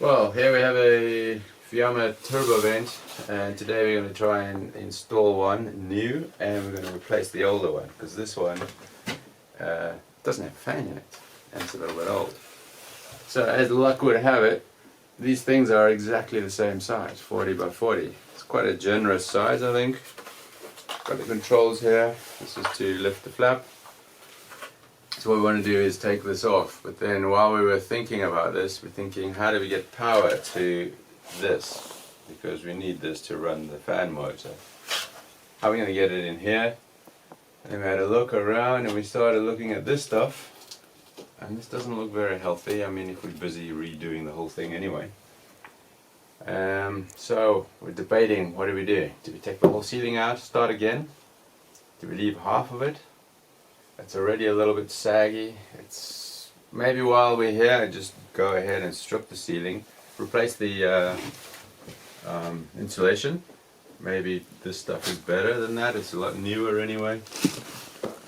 Well, here we have a Fiamma turbo vent, and today we're going to try and install one new, and we're going to replace the older one because this one doesn't have a fan in it and it's a little bit old. So as luck would have it, these things are exactly the same size, 40 by 40. It's quite a generous size, I think. Got the controls here. This is to lift the flap. So what we want to do is take this off, but then while we were thinking about this, we're thinking, how do we get power to this? Because we need this to run the fan motor. How are we going to get it in here? And we had a look around and we started looking at this stuff, and this doesn't look very healthy. I mean, if we're busy redoing the whole thing anyway. So we're debating, what do we do? Do we take the whole ceiling out, start again? Do we leave half of it? It's already a little bit saggy. It's maybe while we're here, just go ahead and strip the ceiling, replace the insulation. Maybe this stuff is better than that. It's a lot newer anyway.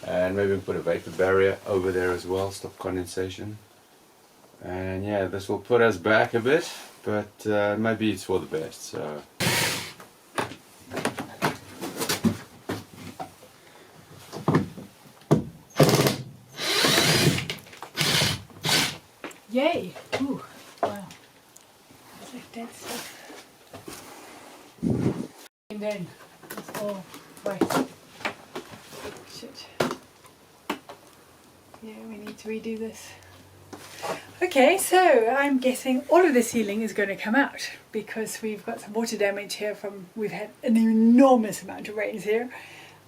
And maybe we put a vapor barrier over there as well, stop condensation. And yeah, this will put us back a bit, but maybe it's for the best. So. Yay! Ooh, wow. It's like dead stuff. And then it's all right. Shit. Yeah, we need to redo this. Okay, so I'm guessing all of the ceiling is going to come out because we've got some water damage here from, we've had an enormous amount of rains here.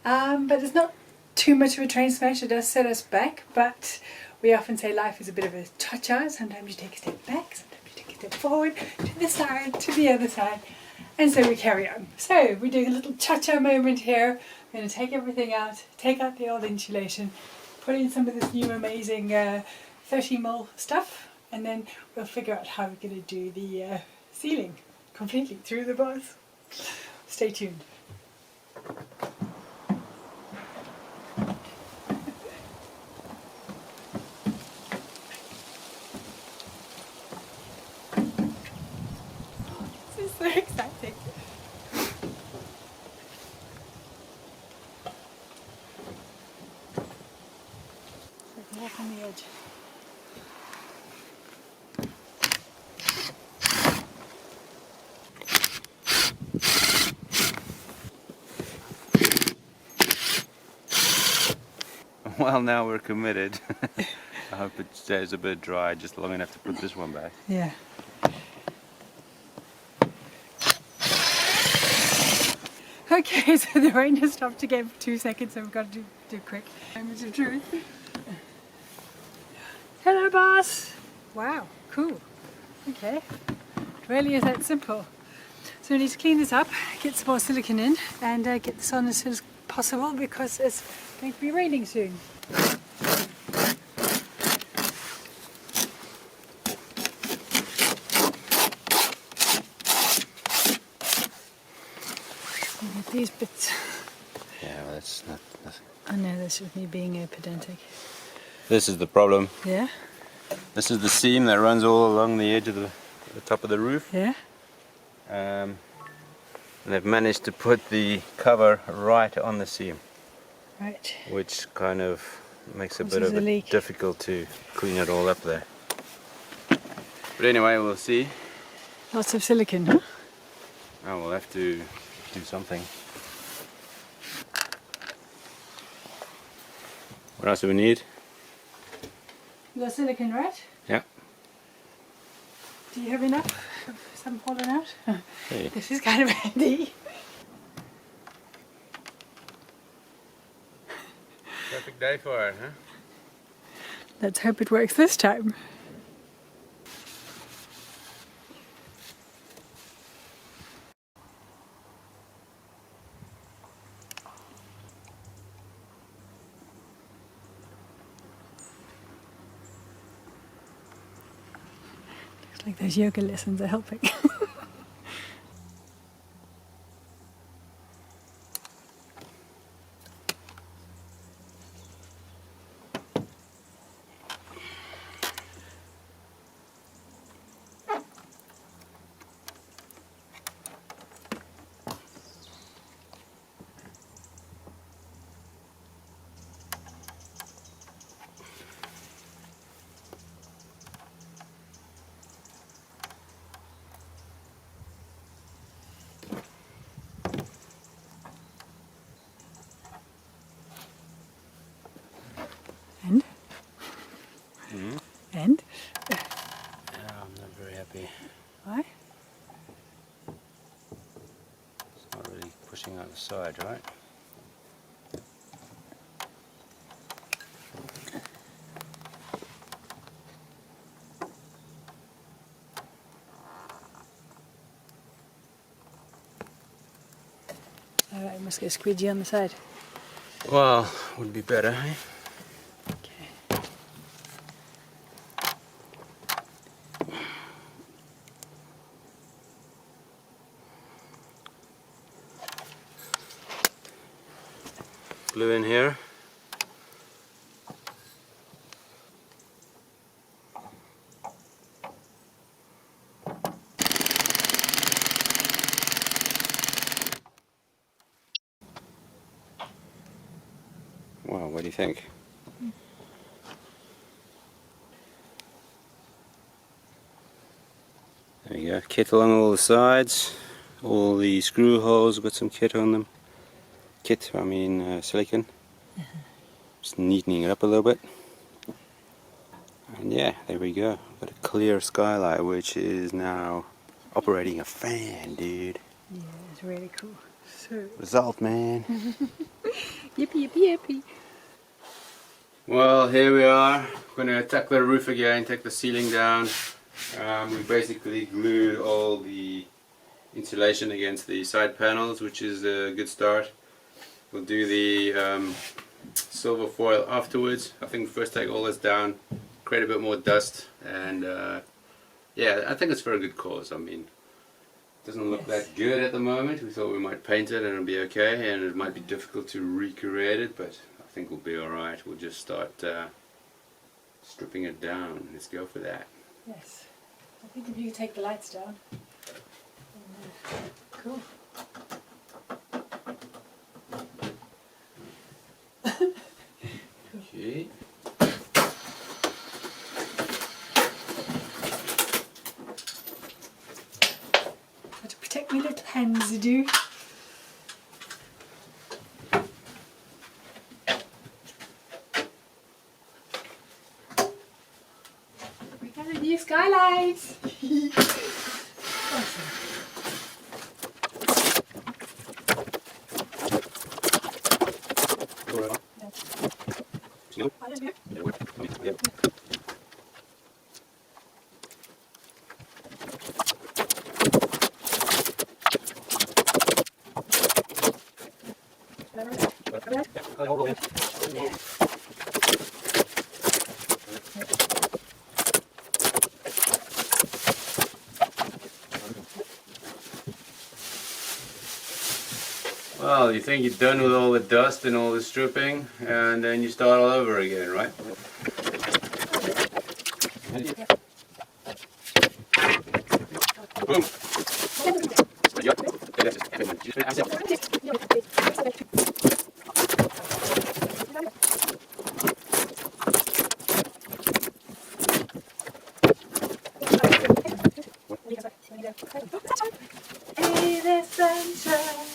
But it's not too much of a train smash, it does set us back, but we often say life is a bit of a cha-cha. Sometimes you take a step back, sometimes you take a step forward, to the side, to the other side, and so we carry on. So we're doing a little cha-cha moment here. We're going to take everything out, take out the old insulation, put in some of this new amazing 30mm stuff, and then we'll figure out how we're going to do the ceiling completely through the bars. Stay tuned. This is so exciting. So I can walk on the edge. Well, now we're committed. I hope it stays a bit dry, just long enough to put this one back. Yeah. Okay, so the rain has stopped again for 2 seconds, so we've got to do quick. Moment of truth. Hello, boss! Wow, cool. Okay. It really is that simple. So we need to clean this up, get some more silicone in, and get this on as soon as possible because it's going to be raining soon. Get these bits. Yeah, well, that's not nothing. I know, this is me being pedantic. This is the problem. Yeah? This is the seam that runs all along the edge of the top of the roof. Yeah? And they've managed to put the cover right on the seam. Right. Which kind of makes a bit Causes of a leak. difficult to clean it all up there. But anyway, we'll see. Lots of silicone, huh? Oh, we'll have to do something. What else do we need? You got silicone, right? Yeah. Do you have enough of some falling out? Hey. This is kind of handy. Perfect day for it, huh? Let's hope it works this time. Looks like those yoga lessons are helping. Why? It's not really pushing out the side, right? Alright, I must get a squeegee on the side. Well, would be better, eh? Okay. Glue in here. Wow, what do you think? There you go, kit along all the sides, all the screw holes got some kit on them. Kit, I mean silicone. Just neatening it up a little bit. And yeah, there we go. Got a clear skylight which is now operating a fan, dude. Yeah, it's really cool. So Result, man. yippee yippee yippee. Well, here we are. We're going to attack the roof again, take the ceiling down. We basically glued all the insulation against the side panels, which is a good start. We'll do the silver foil afterwards. I think we first take all this down, create a bit more dust, and yeah, I think it's for a good cause. I mean, it doesn't look that good at the moment. We thought we might paint it and it'll be okay, and it might be difficult to recreate it, but I think we'll be alright. We'll just start stripping it down. Let's go for that. Yes. I think if you could take the lights down. Cool. Okay. Got to protect my little hands, do. We got a new skylight. Awesome. Well, you think you're done with all the dust and all the stripping, and then you start all over again, right? Boom. Hey, there's sunshine.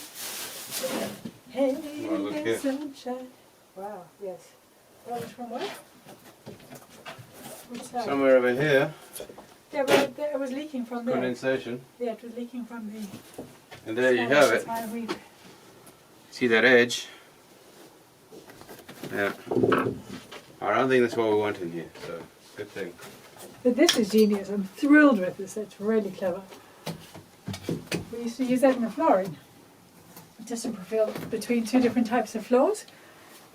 Hey, Wow, look here. there's sunshine. Wow, yes. Well, which one was? Which side? Somewhere over here, Yeah, but it was leaking from there. condensation, Yeah, it was leaking from the. and there you side, have that's it. why we- See that edge? Yeah. I don't think that's what we want in here, so good thing. But this is genius. I'm thrilled with this. It's really clever. We used to use that in the flooring. Just to prevail between two different types of floors.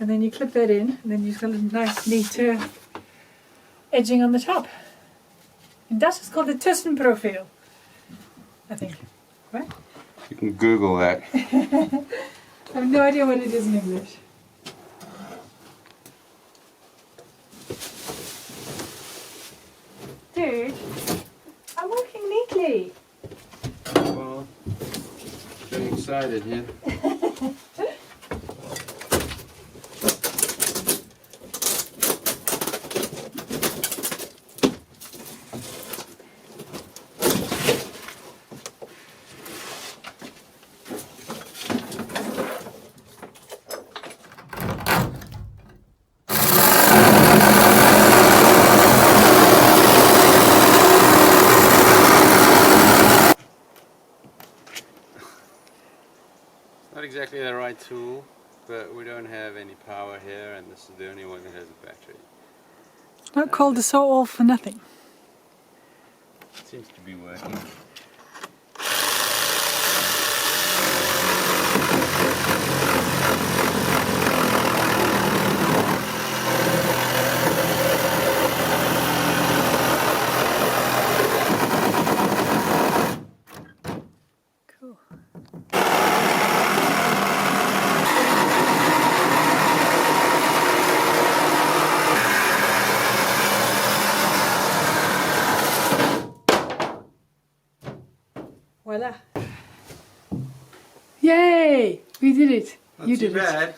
And then you clip that in, and then you've got a nice, neat edging on the top. And that is called a tussenprofiel, I think. Right? You can Google that. I have no idea what it is in English. Dude, I'm working neatly. Well, getting excited here. Not exactly the right tool, but we don't have any power here, and this is the only one that has a battery. It's not called a saw all for nothing. It seems to be working. Cool. Voila. Yay! We did it. Not You too did bad.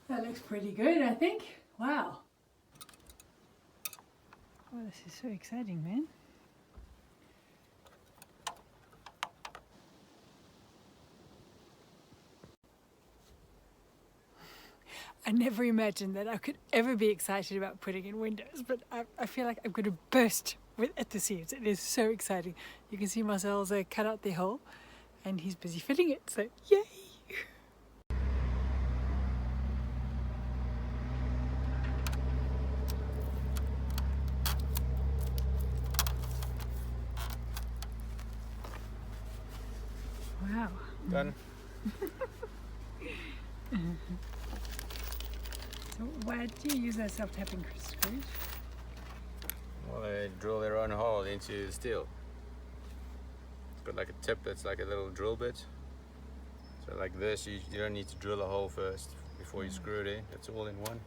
That looks pretty good, I think. Wow. Oh, this is so exciting, man. I never imagined that I could ever be excited about putting in windows, but I feel like I'm going to burst at the seams. It is so exciting. You can see Marcel's cut out the hole and he's busy fitting it, so yay! Wow. Done. So why do you use those self-tapping screws? Well, they drill their own hole into the steel. It's got like a tip that's like a little drill bit. So like this, you don't need to drill a hole first before you screw it in. It's all in one.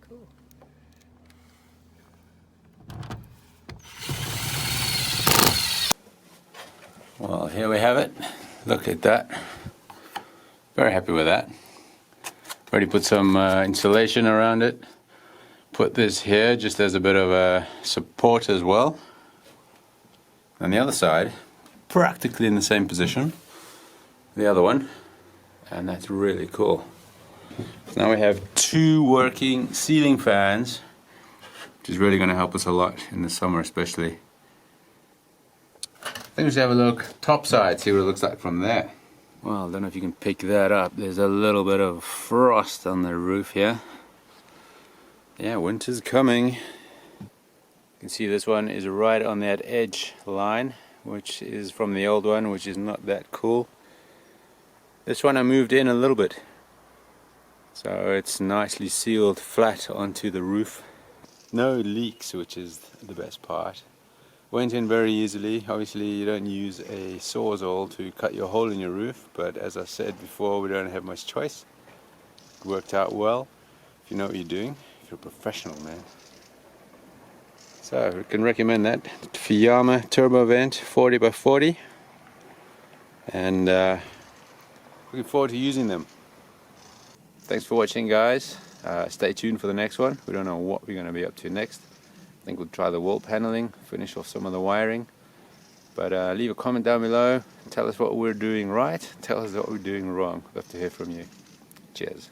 Cool. Well, here we have it. Look at that. Very happy with that. Already put some insulation around it. Put this here just as a bit of a support as well. On the other side, practically in the same position, the other one, and that's really cool. So now we have two working ceiling fans, which is really going to help us a lot in the summer especially. I think we should have a look top side, see what it looks like from there. Well, I don't know if you can pick that up. There's a little bit of frost on the roof here. Yeah, winter's coming. You can see this one is right on that edge line, which is from the old one, which is not that cool. This one I moved in a little bit, so it's nicely sealed flat onto the roof. No leaks, which is the best part. Went in very easily. Obviously you don't use a sawzall to cut your hole in your roof, but as I said before, we don't have much choice. It worked out well if you know what you're doing, if you're a professional, man. So we can recommend that Fiamma turbo vent 40x40, and looking forward to using them. Thanks for watching, guys. Stay tuned for the next one. We don't know what we're going to be up to next. I think we'll try the wall paneling, finish off some of the wiring. But leave a comment down below. Tell us what we're doing right. Tell us what we're doing wrong. Love to hear from you. Cheers.